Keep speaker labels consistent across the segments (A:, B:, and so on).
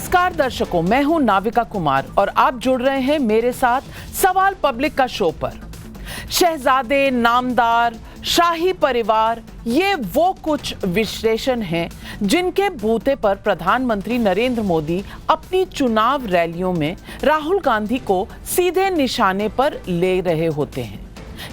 A: नमस्कार दर्शकों, मैं हूं नाविका कुमार और आप जुड़ रहे हैं मेरे साथ सवाल पब्लिक का शो पर। शहजादे, नामदार, शाही परिवार, ये वो कुछ विश्लेषण हैं जिनके बूते पर प्रधानमंत्री नरेंद्र मोदी अपनी चुनाव रैलियों में राहुल गांधी को सीधे निशाने पर ले रहे होते हैं।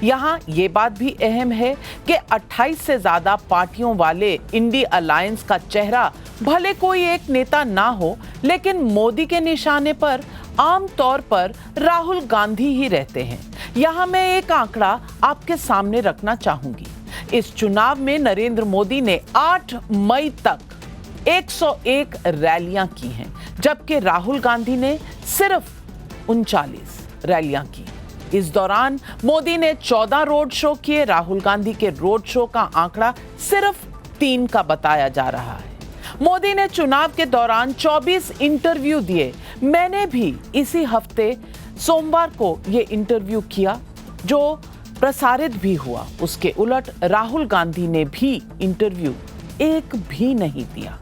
A: यहाँ ये बात भी अहम है कि 28 से ज्यादा पार्टियों वाले इंडी अलायंस का चेहरा भले कोई एक नेता ना हो, लेकिन मोदी के निशाने पर आमतौर पर राहुल गांधी ही रहते हैं। यहाँ मैं एक आंकड़ा आपके सामने रखना चाहूंगी। इस चुनाव में नरेंद्र मोदी ने 8 मई तक 101 रैलियां की हैं, जबकि राहुल गांधी ने सिर्फ 39 रैलियां की। इस दौरान मोदी ने 14 रोड शो किए। राहुल गांधी के रोड शो का आंकड़ा सिर्फ 3 का बताया जा रहा है। मोदी ने चुनाव के दौरान 24 इंटरव्यू दिए। मैंने भी इसी हफ्ते सोमवार को ये इंटरव्यू किया, जो प्रसारित भी हुआ। उसके उलट राहुल गांधी ने भी इंटरव्यू एक भी नहीं दिया।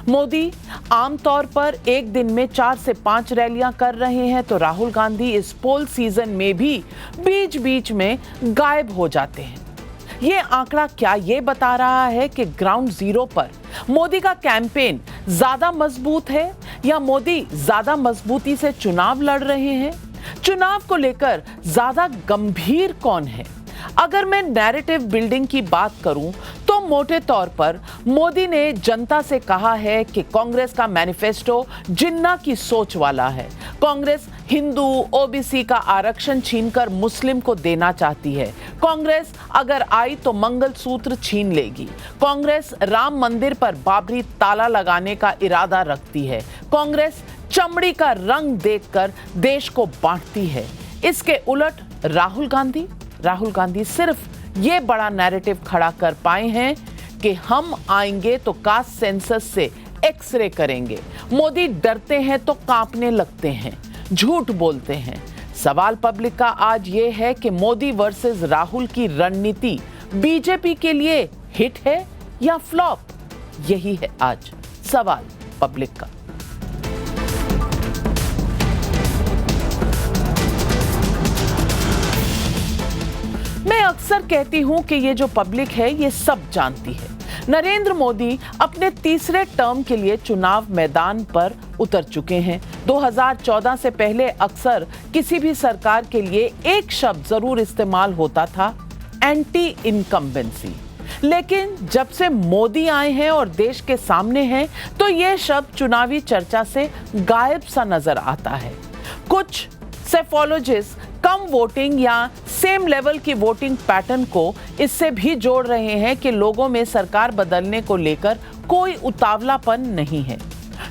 A: मोदी आमतौर पर एक दिन में 4 से 5 रैलियां कर रहे हैं, तो राहुल गांधी इस पोल सीजन में भी बीच बीच में गायब हो जाते हैं। ये आंकड़ा क्या ये बता रहा है कि ग्राउंड जीरो पर मोदी का कैंपेन ज्यादा मजबूत है या मोदी ज्यादा मजबूती से चुनाव लड़ रहे हैं? चुनाव को लेकर ज्यादा गंभीर कौन है? अगर मैं नैरेटिव बिल्डिंग की बात करूं तो मोटे तौर पर मोदी ने जनता से कहा है कि कांग्रेस का मैनिफेस्टो जिन्ना की सोच वाला है। कांग्रेस हिंदू ओबीसी का आरक्षण छीनकर मुस्लिम को देना चाहती है। कांग्रेस अगर आई तो मंगलसूत्र छीन लेगी। कांग्रेस राम मंदिर पर बाबरी ताला लगाने का इरादा रखती है। कांग्रेस चमड़ी का रंग देखकर देश को बांटती है। इसके उलट राहुल गांधी सिर्फ ये बड़ा नैरेटिव खड़ा कर पाए हैं कि हम आएंगे तो कास्ट सेंसस से एक्सरे करेंगे। मोदी डरते हैं तो कांपने लगते हैं, झूठ बोलते हैं। सवाल पब्लिक का आज ये है कि मोदी वर्सेस राहुल की रणनीति बीजेपी के लिए हिट है या फ्लॉप? यही है आज सवाल पब्लिक का। मैं अक्सर कहती हूं कि ये जो पब्लिक है ये सब जानती है। नरेंद्र मोदी अपने तीसरे टर्म के लिए चुनाव मैदान पर उतर चुके हैं। 2014 से पहले अक्सर किसी भी सरकार के लिए एक शब्द जरूर इस्तेमाल होता था, एंटी इनकम्बेंसी। लेकिन जब से मोदी आए हैं और देश के सामने हैं, तो यह शब्द चुनावी चर्चा से गायब सा नजर आता है। कुछ सेफोलॉजिस्ट कम वोटिंग या सेम लेवल की वोटिंग पैटर्न को इससे भी जोड़ रहे हैं कि लोगों में सरकार बदलने को लेकर कोई उतावलापन नहीं है।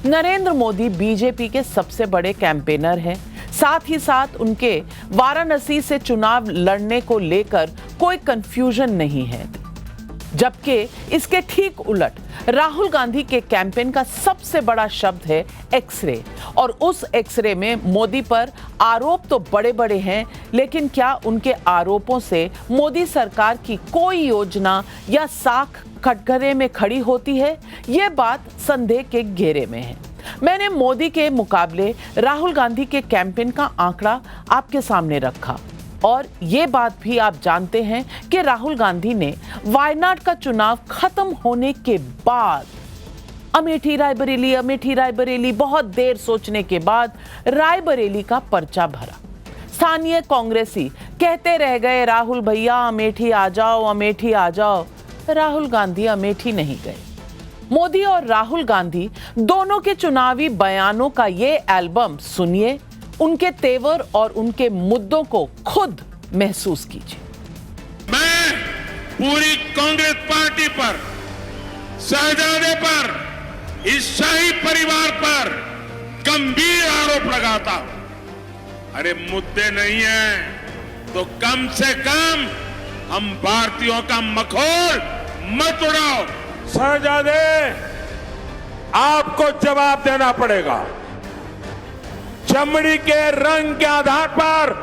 A: नरेंद्र मोदी बीजेपी के सबसे बड़े कैंपेनर हैं। साथ ही साथ उनके वाराणसी से चुनाव लड़ने को लेकर कोई कंफ्यूजन नहीं है। जबकि इसके ठीक उलट राहुल गांधी के कैंपेन का सबसे बड़ा शब्द है एक्सरे, और उस एक्सरे में मोदी पर आरोप तो बड़े बड़े हैं, लेकिन क्या उनके आरोपों से मोदी सरकार की कोई योजना या साख कटघरे में खड़ी होती है? यह बात संदेह के घेरे में है। मैंने मोदी के मुकाबले राहुल गांधी के कैंपेन का आंकड़ा आपके सामने रखा, और ये बात भी आप जानते हैं कि राहुल गांधी ने वायनाड का चुनाव खत्म होने के बाद अमेठी रायबरेली बहुत देर सोचने के बाद रायबरेली का पर्चा भरा। स्थानीय कांग्रेसी कहते रह गए, राहुल भैया अमेठी आ जाओ। राहुल गांधी अमेठी नहीं गए। मोदी और राहुल गांधी दोनों के चुनावी बयानों का ये एल्बम सुनिए, उनके तेवर और उनके मुद्दों को खुद महसूस कीजिए।
B: मैं पूरी कांग्रेस पार्टी पर, शहजादे पर, इस शाही परिवार पर गंभीर आरोप लगाता हूं। अरे मुद्दे नहीं है तो कम से कम हम भारतीयों का मखौल मत उड़ाओ।
C: शहजादे, आपको जवाब देना पड़ेगा। चमड़ी के रंग के आधार पर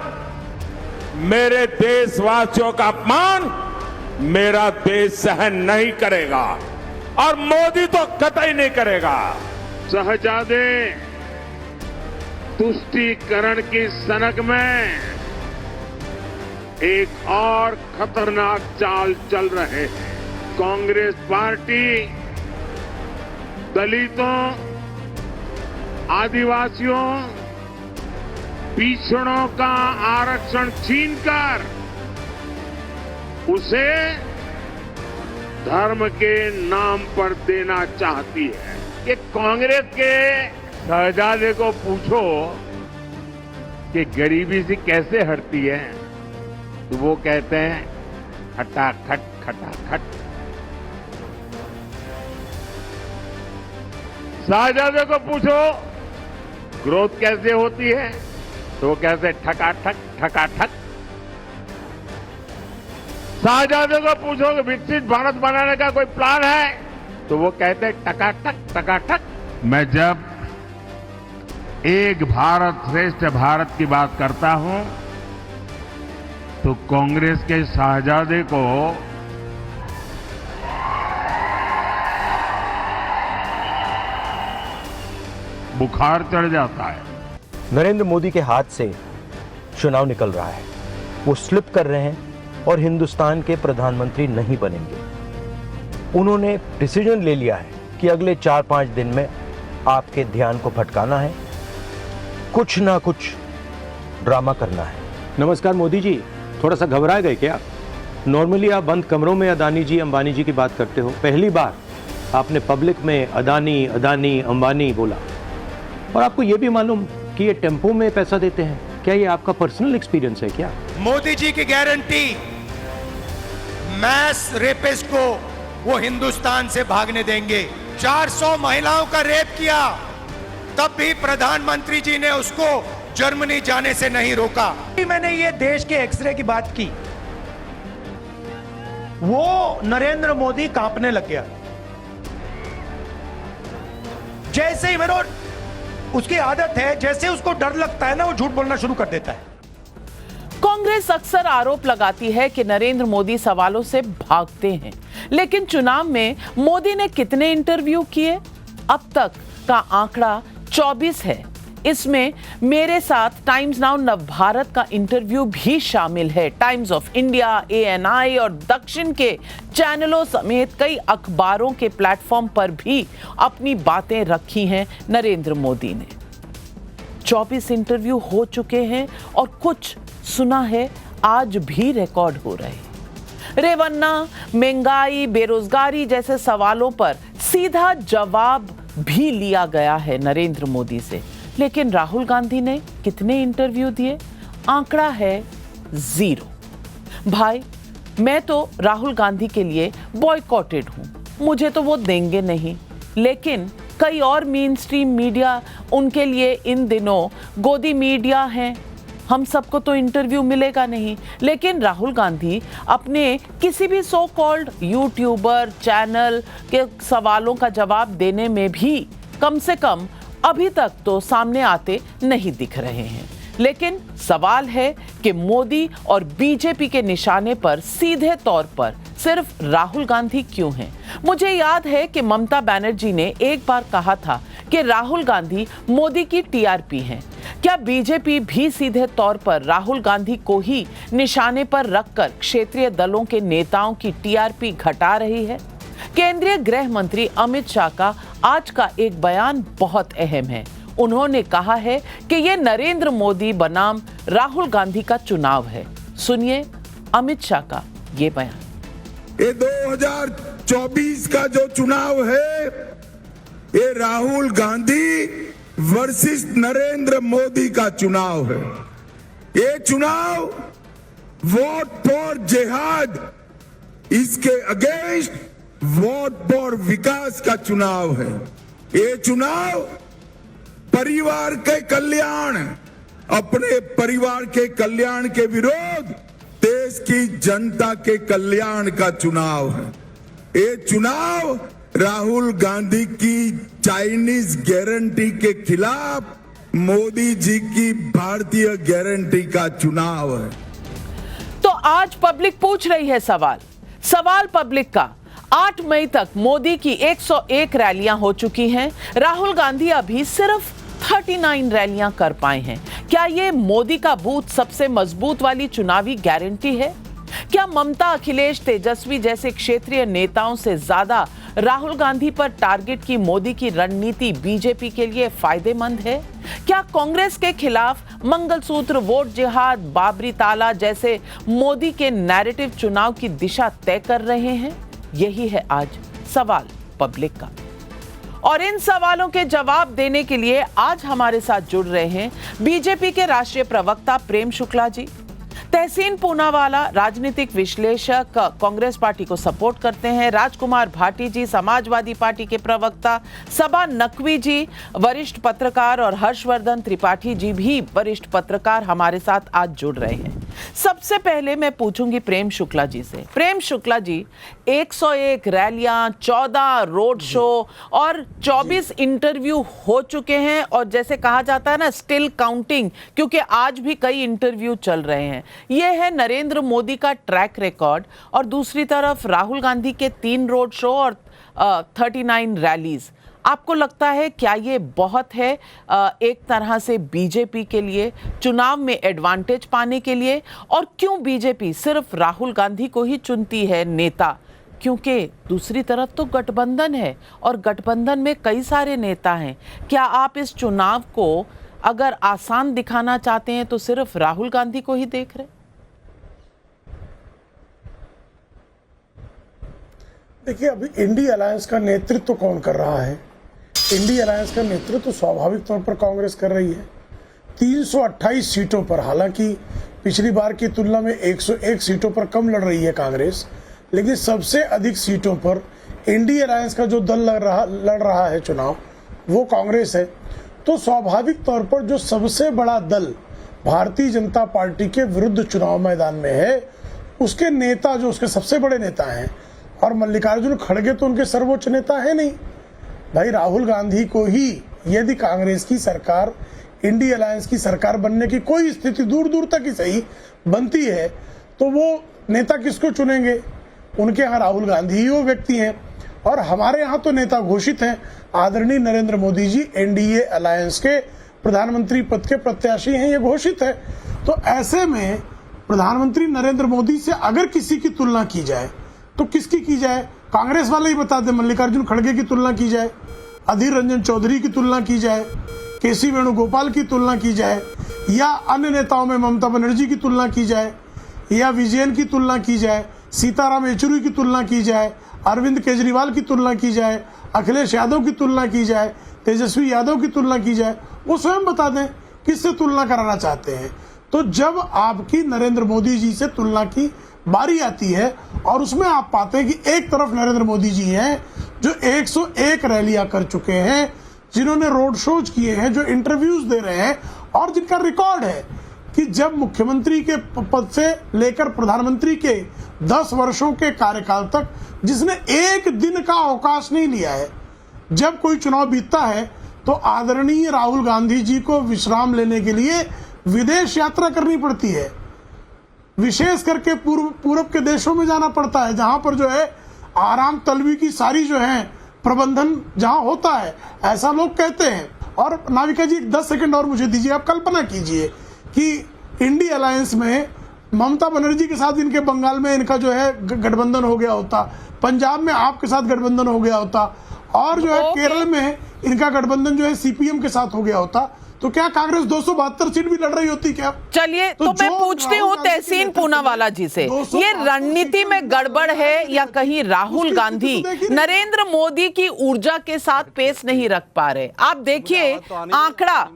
C: मेरे देशवासियों का अपमान मेरा देश सहन नहीं करेगा, और मोदी तो कतई नहीं करेगा।
B: शहजादे, तुष्टीकरण की सनक में एक और खतरनाक चाल चल रहे हैं। कांग्रेस पार्टी दलितों, आदिवासियों, पिछड़ों का आरक्षण छीनकर उसे धर्म के नाम पर देना चाहती है। कि कांग्रेस के शहजादे को पूछो कि गरीबी से कैसे हटती है, तो वो कहते हैं खटाखट खटाखट। शहजादे को पूछो ग्रोथ कैसे होती है, तो वो कहते हैं ठकाठक ठकाठक। शहजादे को पूछो कि विकसित भारत बनाने का कोई प्लान है, तो वो कहते हैं टकाटक टकाटक। मैं जब एक भारत श्रेष्ठ भारत की बात करता हूं, तो कांग्रेस के शहजादे को बुखार चढ़ जाता है।
D: नरेंद्र मोदी के हाथ से चुनाव निकल रहा है, वो स्लिप कर रहे हैं और हिंदुस्तान के प्रधानमंत्री नहीं बनेंगे। उन्होंने डिसीजन ले लिया है कि अगले 4-5 दिन में आपके ध्यान को भटकाना है, कुछ ना कुछ ड्रामा करना है।
E: नमस्कार मोदी जी, थोड़ा सा घबरा गए क्या? नॉर्मली आप बंद कमरों में अदानी जी अंबानी जी की बात करते हो, पहली बार आपने पब्लिक में अदानी अदानी अंबानी बोला। और आपको ये भी मालूम कि ये टेम्पो में पैसा देते हैं, क्या ये आपका पर्सनल एक्सपीरियंस है क्या?
F: मोदी जी की गारंटी, मैस रेपिस्ट को वो हिंदुस्तान से भागने देंगे। 400 महिलाओं का रेप किया, तब भी प्रधानमंत्री जी ने उसको जर्मनी जाने से नहीं रोका।
G: मैंने ये देश के एक्सरे की बात की, वो नरेंद्र मोदी कांपने लग गया। जैसे ही मेरे, उसकी आदत है, जैसे उसको डर लगता है ना, वो झूठ बोलना शुरू कर देता है।
A: कांग्रेस अक्सर आरोप लगाती है कि नरेंद्र मोदी सवालों से भागते हैं, लेकिन चुनाव में मोदी ने कितने इंटरव्यू किए? अब तक का आंकड़ा 24 है। इसमें मेरे साथ टाइम्स नाउ नवभारत का इंटरव्यू भी शामिल है। टाइम्स ऑफ इंडिया, ANI और दक्षिण के चैनलों समेत कई अखबारों के प्लेटफॉर्म पर भी अपनी बातें रखी हैं नरेंद्र मोदी ने। 24 इंटरव्यू हो चुके हैं और कुछ सुना है आज भी रिकॉर्ड हो रहे हैं। रेवन्ना, महंगाई, बेरोजगारी जैसे सवालों पर सीधा जवाब भी लिया गया है नरेंद्र मोदी से। लेकिन राहुल गांधी ने कितने इंटरव्यू दिए? आंकड़ा है 0। भाई, मैं तो राहुल गांधी के लिए बॉयकॉटेड हूं, मुझे तो वो देंगे नहीं। लेकिन कई और मेन स्ट्रीम मीडिया उनके लिए इन दिनों गोदी मीडिया हैं, हम सबको तो इंटरव्यू मिलेगा नहीं। लेकिन राहुल गांधी अपने किसी भी सो कॉल्ड यूट्यूबर चैनल के सवालों का जवाब देने में भी कम से कम अभी तक तो सामने आते नहीं दिख रहे हैं। लेकिन सवाल है कि मोदी और बीजेपी के निशाने पर सीधे तौर पर सिर्फ राहुल गांधी क्यों हैं? मुझे याद है कि ममता बनर्जी ने एक बार कहा था कि राहुल गांधी मोदी की टीआरपी हैं। क्या बीजेपी भी सीधे तौर पर राहुल गांधी को ही निशाने पर रखकर क्षेत्रीय दलों के नेताओं की टीआरपी घटा रही है? केंद्रीय गृह मंत्री अमित शाह का आज का एक बयान बहुत अहम है। उन्होंने कहा है कि यह नरेंद्र मोदी बनाम राहुल गांधी का चुनाव है। सुनिए अमित शाह का ये बयान।
H: ये 2024 का जो चुनाव है, ये राहुल गांधी वर्सेस नरेंद्र मोदी का चुनाव है। ये चुनाव वोट फॉर जिहाद, इसके अगेंस्ट वोट फॉर विकास का चुनाव है। ये चुनाव परिवार के कल्याण, अपने परिवार के कल्याण के विरोध देश की जनता के कल्याण का चुनाव है। ये चुनाव राहुल गांधी की चाइनीज गारंटी के खिलाफ मोदी जी की भारतीय गारंटी का चुनाव है।
A: तो आज पब्लिक पूछ रही है सवाल पब्लिक का। 8 मई तक मोदी की 101 रैलियां हो चुकी हैं। राहुल गांधी अभी सिर्फ 39 रैलियां कर पाए हैं। क्या ये मोदी का बूथ सबसे मजबूत वाली चुनावी गारंटी है? क्या ममता, अखिलेश, तेजस्वी जैसे क्षेत्रीय नेताओं से ज्यादा राहुल गांधी पर टारगेट की मोदी की रणनीति बीजेपी के लिए फायदेमंद है? क्या कांग्रेस के खिलाफ मंगलसूत्र, वोट जिहाद, बाबरी ताला जैसे मोदी के नैरेटिव चुनाव की दिशा तय कर रहे हैं? यही है आज सवाल पब्लिक का। और इन सवालों के जवाब देने के लिए आज हमारे साथ जुड़ रहे हैं बीजेपी के राष्ट्रीय प्रवक्ता प्रेम शुक्ला जी, तहसीन पूनावाला, राजनीतिक विश्लेषक, कांग्रेस पार्टी को सपोर्ट करते हैं, राजकुमार भाटी जी, समाजवादी पार्टी के प्रवक्ता, सबा नकवी जी, वरिष्ठ पत्रकार, और हर्षवर्धन त्रिपाठी जी भी वरिष्ठ पत्रकार हमारे साथ आज जुड़ रहे हैं। सबसे पहले मैं पूछूंगी प्रेम शुक्ला जी से। प्रेम शुक्ला जी, 101 रैलियां, 14 रोड शो और 24 इंटरव्यू हो चुके हैं, और जैसे कहा जाता है ना, स्टिल काउंटिंग, क्योंकि आज भी कई इंटरव्यू चल रहे हैं। यह है नरेंद्र मोदी का ट्रैक रिकॉर्ड, और दूसरी तरफ राहुल गांधी के 3 रोड शो और 39 रैलीज। आपको लगता है क्या ये बहुत है एक तरह से बीजेपी के लिए चुनाव में एडवांटेज पाने के लिए? और क्यों बीजेपी सिर्फ राहुल गांधी को ही चुनती है नेता? क्योंकि दूसरी तरफ तो गठबंधन है, और गठबंधन में कई सारे नेता हैं। क्या आप इस चुनाव को अगर आसान दिखाना चाहते हैं तो सिर्फ राहुल गांधी को ही देख रहे?
I: देखिए, अभी इंडी अलायंस का नेतृत्व कौन कर रहा है? इंडी अलायंस का नेतृत्व तो स्वाभाविक तौर पर कांग्रेस कर रही है। 328 सीटों पर, हालांकि पिछली बार की तुलना में 101 सीटों पर कम लड़ रही है कांग्रेस, लेकिन सबसे अधिक सीटों पर इंडी अलायंस का जो दल लड़ रहा है चुनाव, वो कांग्रेस है। तो स्वाभाविक तौर पर जो सबसे बड़ा दल भारतीय जनता पार्टी के विरुद्ध चुनाव मैदान में है, उसके नेता, जो उसके सबसे बड़े नेता हैं, और मल्लिकार्जुन खड़गे तो उनके सर्वोच्च नेता है नहीं भाई। राहुल गांधी को ही यदि कांग्रेस की सरकार, इंडी अलायंस की सरकार बनने की कोई स्थिति दूर दूर तक ही सही बनती है, तो वो नेता किसको चुनेंगे? उनके यहाँ राहुल गांधी ही वो व्यक्ति हैं, और हमारे यहाँ तो नेता घोषित हैं, आदरणीय नरेंद्र मोदी जी एनडीए अलायंस के प्रधानमंत्री पद के प्रत्याशी हैं, ये घोषित है। तो ऐसे में प्रधानमंत्री नरेंद्र मोदी से अगर किसी की तुलना की जाए तो किसकी की जाए? कांग्रेस वाले ही बता दें। मल्लिकार्जुन खड़गे की तुलना की जाए, अधीर रंजन चौधरी की तुलना की जाए, केसी वेणुगोपाल की तुलना की जाए, या अन्य नेताओं में ममता बनर्जी की तुलना की जाए, या विजयन की तुलना की जाए, सीताराम येचुरी की तुलना की जाए, अरविंद केजरीवाल की तुलना की जाए, अखिलेश यादव की तुलना की जाए, तेजस्वी यादव की तुलना की जाए, वो स्वयं बता दें किससे तुलना कराना चाहते हैं। तो जब आपकी नरेंद्र मोदी जी से तुलना की बारी आती है, और उसमें आप पाते हैं कि एक तरफ नरेंद्र मोदी जी हैं जो 101 रैलियां कर चुके हैं, जिन्होंने रोड शोज किए हैं, जो इंटरव्यूज दे रहे हैं, और जिनका रिकॉर्ड है कि जब मुख्यमंत्री के पद से लेकर प्रधानमंत्री के 10 वर्षों के कार्यकाल तक जिसने एक दिन का अवकाश नहीं लिया है। जब कोई चुनाव बीतता है तो आदरणीय राहुल गांधी जी को विश्राम लेने के लिए विदेश यात्रा करनी पड़ती है, विशेष करके पूर्व के देशों में जाना पड़ता है, जहां पर जो है आराम तलबी की सारी जो है प्रबंधन जहां होता है, ऐसा लोग कहते हैं। और नाविका जी 10 सेकंड और मुझे दीजिए। आप कल्पना कीजिए कि इंडी अलायंस में ममता बनर्जी के साथ इनके बंगाल में इनका जो है गठबंधन हो गया होता, पंजाब में आपके साथ गठबंधन हो गया होता, और जो है केरल में इनका गठबंधन जो है सीपीएम के साथ हो गया होता, तो क्या कांग्रेस 272 सीट भी लड़ रही होती क्या?
A: चलिए, तो मैं पूछती हूँ तहसीन पूनावाला जी से, ये रणनीति में गड़बड़ है या कहीं राहुल गांधी नरेंद्र मोदी की ऊर्जा के साथ पेश नहीं रख पा रहे? आप देखिए आंकड़ा,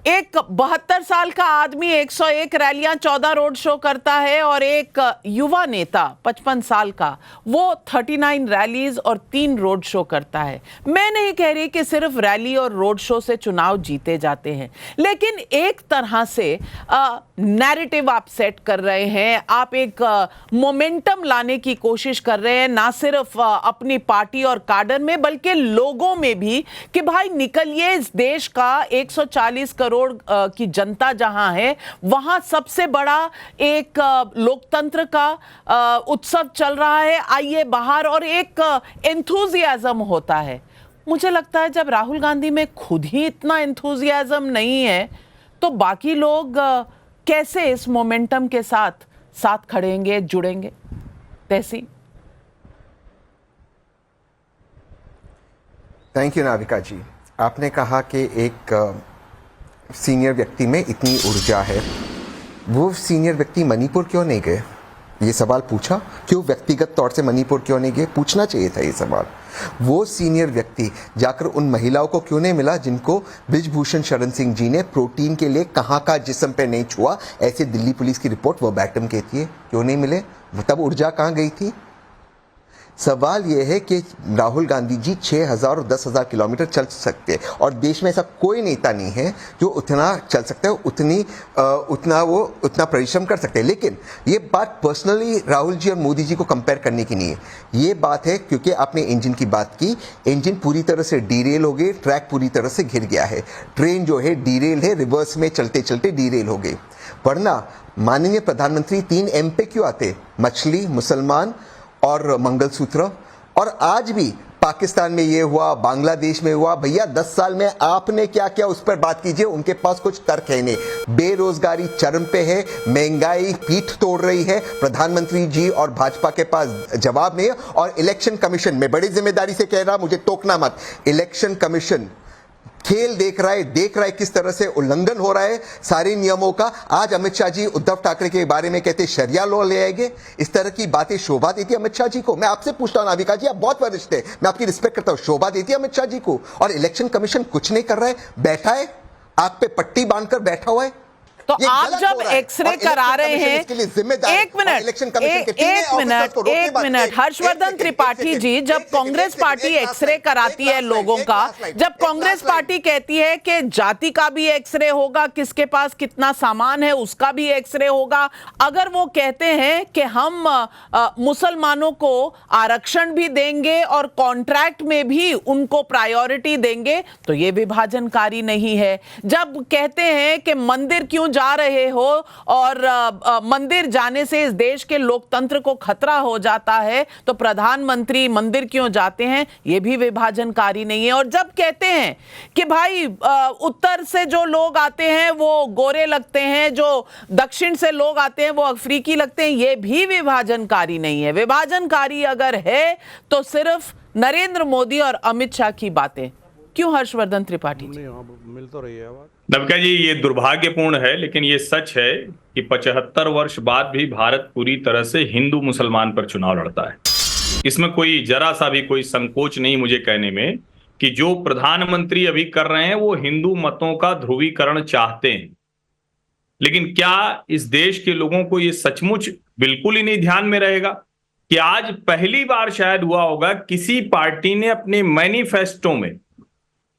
A: एक 72 साल का आदमी 101 रैलियां, 14 रोड शो करता है, और एक युवा नेता 55 साल का, वो 39 रैलीज और 3 रोड शो करता है। मैं नहीं कह रही कि सिर्फ रैली और रोड शो से चुनाव जीते जाते हैं, लेकिन एक तरह से नैरेटिव आप सेट कर रहे हैं, आप एक मोमेंटम लाने की कोशिश कर रहे हैं, ना सिर्फ अपनी पार्टी और काडर में बल्कि लोगों में भी, कि भाई निकलिए, इस देश का 140 करोड़ की जनता जहां है, वहां सबसे बड़ा एक लोकतंत्र का उत्सव चल रहा है, आइए बाहर। और एक एंथुजियाज्म होता है। मुझे लगता है जब राहुल गांधी में खुद ही इतना एंथुजियाज्म नहीं है तो बाकी लोग कैसे इस मोमेंटम के साथ खड़ेंगे, जुड़ेंगे? तहसीन।
J: थैंक यू नाविका जी। आपने कहा कि एक सीनियर व्यक्ति में इतनी ऊर्जा है, वो सीनियर व्यक्ति मणिपुर क्यों नहीं गए? ये सवाल पूछा, क्यों व्यक्तिगत तौर से मणिपुर क्यों नहीं गए? पूछना चाहिए था ये सवाल। वो सीनियर व्यक्ति जाकर उन महिलाओं को क्यों नहीं मिला जिनको ब्रिजभूषण शरण सिंह जी ने प्रोटीन के लिए कहाँ का जिस्म पे नहीं छुआ, ऐसे दिल्ली पुलिस की रिपोर्ट वो बैटम कहती है? क्यों नहीं मिले? तब ऊर्जा कहाँ गई थी? सवाल यह है कि राहुल गांधी जी 6,000 और 10,000 किलोमीटर चल सकते हैं और देश में ऐसा कोई नेता नहीं है जो उतना चल सकता है, उतना परिश्रम कर सकते हैं। लेकिन ये बात पर्सनली राहुल जी और मोदी जी को कंपेयर करने की नहीं है। ये बात है क्योंकि आपने इंजन की बात की, इंजन पूरी तरह से डीरेल हो गए, ट्रैक पूरी तरह से घिर गया है, ट्रेन जो है डीरेल है, रिवर्स में चलते चलते डीरेल हो गई। वरना माननीय प्रधानमंत्री 3 M पे क्यों आते? मछली, मुसलमान और मंगलसूत्र। और आज भी पाकिस्तान में ये हुआ, बांग्लादेश में हुआ। भैया 10 साल में आपने क्या किया उस पर बात कीजिए। उनके पास कुछ तर्क है नहीं। बेरोजगारी चरम पे है, महंगाई पीठ तोड़ रही है, प्रधानमंत्री जी और भाजपा के पास जवाब नहीं है। और इलेक्शन कमीशन, मैं बड़ी जिम्मेदारी से कह रहा, मुझे टोकना मत, इलेक्शन कमीशन खेल देख रहा है किस तरह से उल्लंघन हो रहा है सारे नियमों का। आज अमित शाह जी उद्धव ठाकरे के बारे में कहते शरिया लॉ ले आएंगे। इस तरह की बातें शोभा देती है अमित शाह जी को? मैं आपसे पूछता हूं नाविका जी, आप बहुत वरिष्ठ है, मैं आपकी रिस्पेक्ट करता हूं, शोभा देती है अमित शाह जी को? और इलेक्शन कमीशन कुछ नहीं कर रहा है, बैठा है, आग पे पट्टी बांधकर बैठा हुआ है।
A: तो आप जब एक्सरे करा रहे हैं, एक मिनट हर्षवर्धन त्रिपाठी जी, जब कांग्रेस पार्टी एक्सरे कराती है लोगों का, जब कांग्रेस पार्टी कहती है कि जाति का भी एक्सरे होगा, किसके पास कितना सामान है उसका भी एक्सरे होगा, अगर वो कहते हैं कि हम मुसलमानों को आरक्षण भी देंगे और कॉन्ट्रैक्ट में भी उनको प्रायोरिटी देंगे, तो ये विभाजनकारी नहीं है। जब कहते हैं कि मंदिर क्यों जा रहे हो और मंदिर जाने से इस देश के लोकतंत्र को खतरा हो जाता है, तो प्रधानमंत्री मंदिर क्यों जाते हैं, यह भी विभाजनकारी नहीं है। और जब कहते हैं कि भाई उत्तर से जो लोग आते हैं वो गोरे लगते हैं, जो दक्षिण से लोग आते हैं वो अफ्रीकी लगते हैं, यह भी विभाजनकारी नहीं है। विभाजनकारी अगर है तो सिर्फ नरेंद्र मोदी और अमित शाह की बातें। क्यों हर्षवर्धन त्रिपाठी जी?
E: मिल तो रही है आवाज।
K: नविका जी, ये दुर्भाग्यपूर्ण है लेकिन ये सच है कि 75 वर्ष बाद भी भारत पूरी तरह से हिंदू मुसलमान पर चुनाव लड़ता है। इसमें कोई जरा सा भी कोई संकोच नहीं मुझे कहने में कि जो प्रधानमंत्री अभी कर रहे हैं वो हिंदू मतों का ध्रुवीकरण चाहते हैं। लेकिन क्या इस देश के लोगों को ये सचमुच बिल्कुल ही नहीं ध्यान में रहेगा कि आज पहली बार शायद हुआ होगा किसी पार्टी ने अपने मैनिफेस्टो में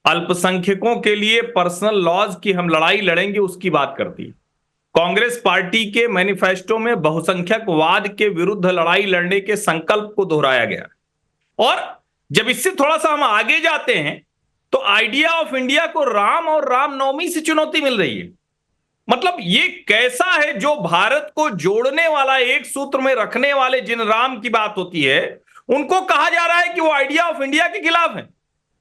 K: अल्पसंख्यकों के लिए पर्सनल लॉज की हम लड़ाई लड़ेंगे उसकी बात करती है। कांग्रेस पार्टी के मैनिफेस्टो में बहुसंख्यकवाद के विरुद्ध लड़ाई लड़ने के संकल्प को दोहराया गया। और जब इससे थोड़ा सा हम आगे जाते हैं तो आइडिया ऑफ इंडिया को राम और रामनवमी से चुनौती मिल रही है। मतलब ये कैसा है जो भारत को जोड़ने वाला, एक सूत्र में रखने वाले जिन राम की बात होती है उनको कहा जा रहा है कि वो आइडिया ऑफ इंडिया के खिलाफ है।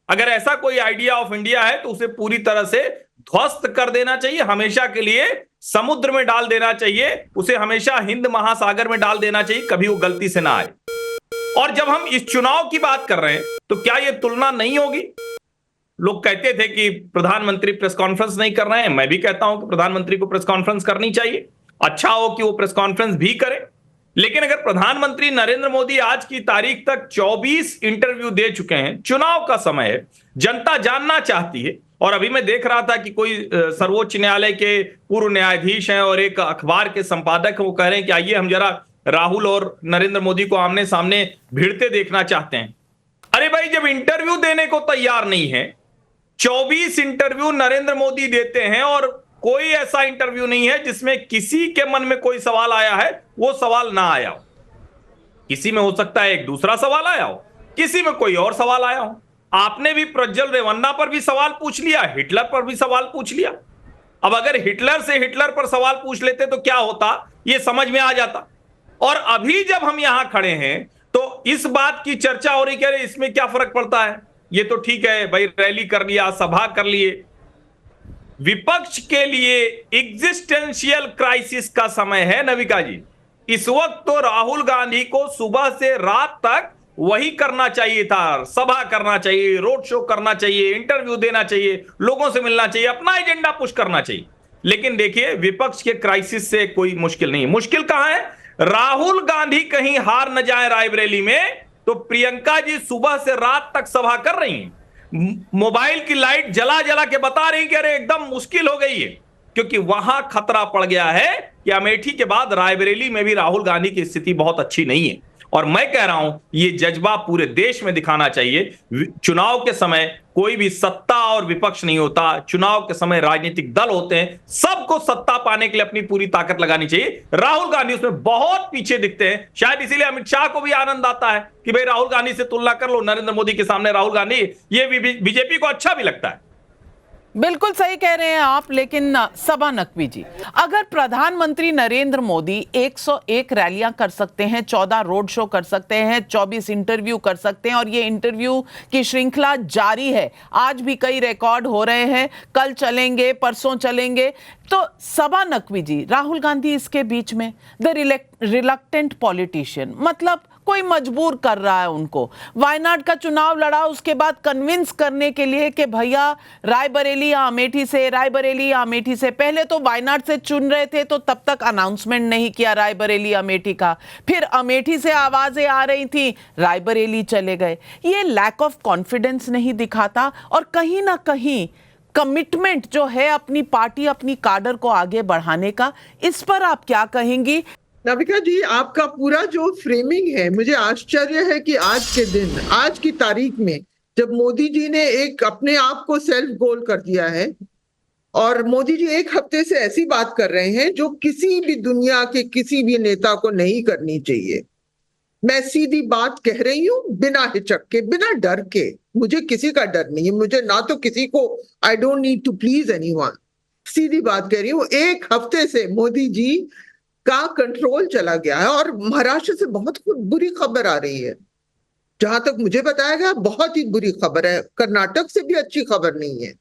K: अगर ऐसा कोई आइडिया ऑफ इंडिया है तो उसे पूरी तरह से ध्वस्त कर देना चाहिए, हमेशा के लिए समुद्र में डाल देना चाहिए, उसे हमेशा हिंद महासागर में डाल देना चाहिए, कभी वो गलती से ना आए। और जब हम इस चुनाव की बात कर रहे हैं तो क्या यह तुलना नहीं होगी? लोग कहते थे कि प्रधानमंत्री प्रेस कॉन्फ्रेंस नहीं कर रहे हैं, मैं भी कहता हूं कि प्रधानमंत्री को प्रेस कॉन्फ्रेंस करनी चाहिए, अच्छा हो कि वो प्रेस कॉन्फ्रेंस भी करे। लेकिन अगर प्रधानमंत्री नरेंद्र मोदी आज की तारीख तक 24 इंटरव्यू दे चुके हैं, चुनाव का समय है, जनता जानना चाहती है। और अभी मैं देख रहा था कि कोई सर्वोच्च न्यायालय के पूर्व न्यायाधीश हैं और एक अखबार के संपादक हैं, वो कह रहे हैं कि आइए हम जरा राहुल और नरेंद्र मोदी को आमने सामने भिड़ते देखना चाहते हैं। अरे भाई, जब इंटरव्यू देने को तैयार नहीं है, 24 इंटरव्यू नरेंद्र मोदी देते हैं और कोई ऐसा इंटरव्यू नहीं है जिसमें किसी के मन में कोई सवाल आया है वो सवाल ना आया हो। किसी में हो सकता है एक दूसरा सवाल आया हो, किसी में कोई और सवाल आया हो। आपने भी प्रज्वल रेवन्ना पर भी सवाल पूछ लिया, हिटलर पर भी सवाल पूछ लिया। अब अगर हिटलर से हिटलर पर सवाल पूछ लेते तो क्या होता, ये समझ में आ जाता। और अभी जब हम यहां खड़े हैं तो इस बात की चर्चा हो रही कि अरे इसमें क्या फर्क पड़ता है, ये तो ठीक है भाई, रैली कर लिया, सभा कर लिए। विपक्ष के लिए एग्जिस्टेंशियल क्राइसिस का समय है नविका जी। इस वक्त तो राहुल गांधी को सुबह से रात तक वही करना चाहिए था, सभा करना चाहिए, रोड शो करना चाहिए, इंटरव्यू देना चाहिए, लोगों से मिलना चाहिए, अपना एजेंडा पुश करना चाहिए। लेकिन देखिए, विपक्ष के क्राइसिस से कोई मुश्किल नहीं। मुश्किल कहां है? राहुल गांधी कहीं हार न जाए रायबरेली में, तो प्रियंका जी सुबह से रात तक सभा कर रही हैं, मोबाइल की लाइट जला जला के बता रही कि अरे एकदम मुश्किल हो गई है, क्योंकि वहां खतरा पड़ गया है कि अमेठी के बाद रायबरेली में भी राहुल गांधी की स्थिति बहुत अच्छी नहीं है। और मैं कह रहा हूं, ये जज्बा पूरे देश में दिखाना चाहिए। चुनाव के समय कोई भी सत्ता और विपक्ष नहीं होता, चुनाव के समय राजनीतिक दल होते हैं। सबको सत्ता पाने के लिए अपनी पूरी ताकत लगानी चाहिए। राहुल गांधी उसमें बहुत पीछे दिखते हैं, शायद इसीलिए अमित शाह को भी आनंद आता है कि भाई राहुल गांधी से तुलना कर लो, नरेंद्र मोदी के सामने राहुल गांधी, ये बीजेपी को अच्छा भी लगता है।
A: बिल्कुल सही कह रहे हैं आप। लेकिन सबा नकवी जी, अगर प्रधानमंत्री नरेंद्र मोदी 101 रैलियां कर सकते हैं, 14 रोड शो कर सकते हैं, 24 इंटरव्यू कर सकते हैं, और ये इंटरव्यू की श्रृंखला जारी है, आज भी कई रिकॉर्ड हो रहे हैं, कल चलेंगे, परसों चलेंगे, तो सबा नकवी जी, राहुल गांधी इसके बीच में द रिलक्टेंट पॉलिटिशियन, मतलब कोई मजबूर कर रहा है उनको। वायनाड का चुनाव लड़ा, उसके बाद कन्विंस करने के लिए कि भैया रायबरेली या अमेठी से, रायबरेली या अमेठी से। पहले तो वायनाड से चुन रहे थे, तो तब तक अनाउंसमेंट नहीं किया रायबरेली अमेठी का। फिर अमेठी से आवाजें आ रही थी, रायबरेली चले गए। ये लैक ऑफ कॉन्फिडेंस नहीं दिखाता, और कहीं ना कहीं कमिटमेंट जो है अपनी पार्टी, अपनी काडर को आगे बढ़ाने का, इस पर आप क्या कहेंगी?
L: नविका जी, आपका पूरा जो फ्रेमिंग है, मुझे आश्चर्य है कि आज के दिन, आज की तारीख में, जब मोदी जी ने एक अपने आप को सेल्फ गोल कर दिया है, और मोदी जी एक हफ्ते से ऐसी बात कर रहे हैं जो किसी भी दुनिया के किसी भी नेता को नहीं करनी चाहिए। मैं सीधी बात कह रही हूँ, बिना हिचक के, बिना डर के। मुझे किसी का डर नहीं है, मुझे ना तो किसी को, I don't need to please anyone. सीधी बात कह रही हूँ, एक हफ्ते से मोदी जी का कंट्रोल चला गया है, और महाराष्ट्र से बहुत बुरी खबर आ रही है। जहां तक मुझे बताया गया, बहुत ही बुरी खबर है। कर्नाटक से भी अच्छी खबर नहीं है।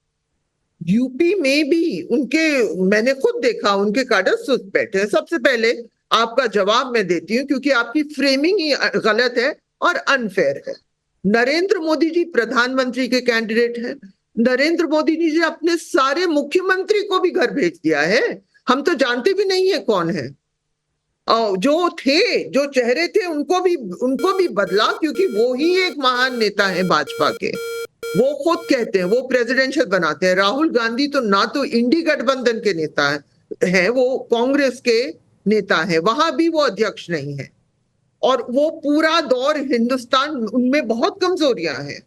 L: यूपी में भी उनके, मैंने खुद देखा, उनके काडर सुस्त बैठे हैं। सबसे पहले आपका जवाब मैं देती हूँ, क्योंकि आपकी फ्रेमिंग ही गलत है और अनफेयर है। नरेंद्र मोदी जी प्रधानमंत्री के कैंडिडेट हैं। नरेंद्र मोदी जी ने अपने सारे मुख्यमंत्री को भी घर भेज दिया है। हम तो जानते भी नहीं है कौन है। जो थे, जो चेहरे थे, उनको भी बदला, क्योंकि वो ही एक महान नेता है भाजपा के। वो खुद कहते हैं वो प्रेसिडेंशियल बनाते हैं। राहुल गांधी तो ना तो इंडी गठबंधन के नेता है, वो कांग्रेस के नेता है, वहां भी वो अध्यक्ष नहीं है। और वो पूरा दौर हिंदुस्तान, उनमें बहुत कमजोरियां हैं,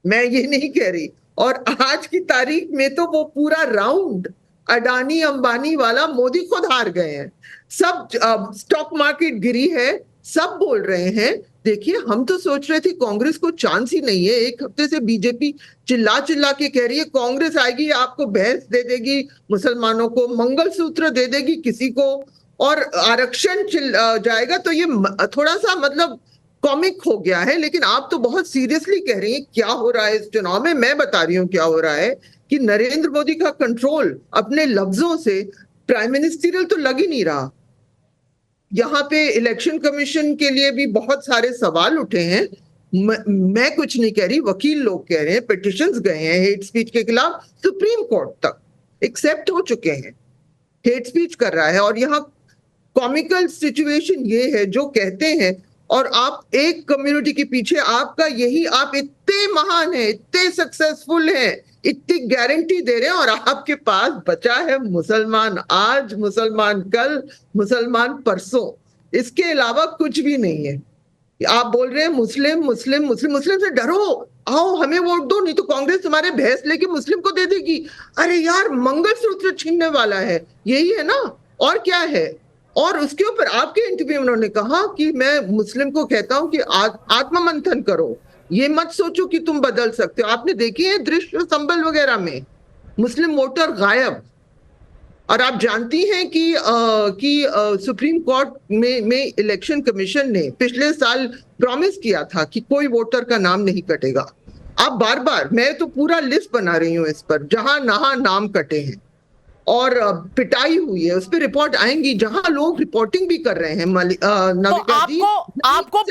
L: मैं ये नहीं कह रही। और आज की तारीख में तो वो पूरा राउंड अडानी अंबानी वाला मोदी खुद हार गए हैं। सब स्टॉक मार्केट गिरी है, सब बोल रहे हैं। देखिए, हम तो सोच रहे थे कांग्रेस को चांस ही नहीं है। एक हफ्ते से बीजेपी चिल्ला चिल्ला के कह रही है कांग्रेस आएगी, आपको भैंस दे देगी, मुसलमानों को मंगलसूत्र दे देगी किसी को, और आरक्षण जाएगा। तो ये थोड़ा सा मतलब कॉमिक हो गया है। लेकिन आप तो बहुत सीरियसली कह रही हैं क्या हो रहा है इस चुनाव में। मैं बता रही हूँ क्या हो रहा है, कि नरेंद्र मोदी का कंट्रोल अपने लफ्जों से प्राइम मिनिस्टरियल तो लग ही नहीं रहा। यहाँ पे इलेक्शन कमीशन के लिए भी बहुत सारे सवाल उठे हैं। मैं कुछ नहीं कह रही, वकील लोग कह रहे हैं, पिटिशंस गए हैं हेट स्पीच के खिलाफ, सुप्रीम कोर्ट तक एक्सेप्ट हो चुके हैं। हेट स्पीच कर रहा है। और यहाँ कॉमिकल सिचुएशन ये है, जो कहते हैं, और आप एक कम्युनिटी के पीछे आपका यही, आप इतने महान हैं, इतने सक्सेसफुल हैं, इतनी गारंटी दे रहे हैं, और आपके पास बचा है मुसलमान आज, मुसलमान कल, मुसलमान परसों। इसके अलावा कुछ भी नहीं है। आप बोल रहे हैं मुस्लिम मुस्लिम मुस्लिम, मुस्लिम से डरो, आओ हमें वोट दो, नहीं तो कांग्रेस तुम्हारे भैंस लेके मुस्लिम को दे देगी। अरे यार, मंगलसूत्र छीनने वाला है, यही है ना, और क्या है। और उसके ऊपर आपके इंटरव्यू में उन्होंने कहा कि मैं मुस्लिम को कहता हूं कि आत्ममंथन करो, ये मत सोचो कि तुम बदल सकते हो। आपने देखी है दृश्य संबल वगैरह में मुस्लिम वोटर गायब। और आप जानती हैं कि सुप्रीम कोर्ट में इलेक्शन कमीशन ने पिछले साल प्रॉमिस किया था कि कोई वोटर का नाम नहीं कटेगा। आप बार बार, मैं तो पूरा लिस्ट बना रही हूं इस पर, जहां नहा नाम कटे हैं और पिटाई हुई है, उस पर रिपोर्ट आएंगी, जहां लोग रिपोर्टिंग भी कर रहे हैं। नविका जी,
A: आपको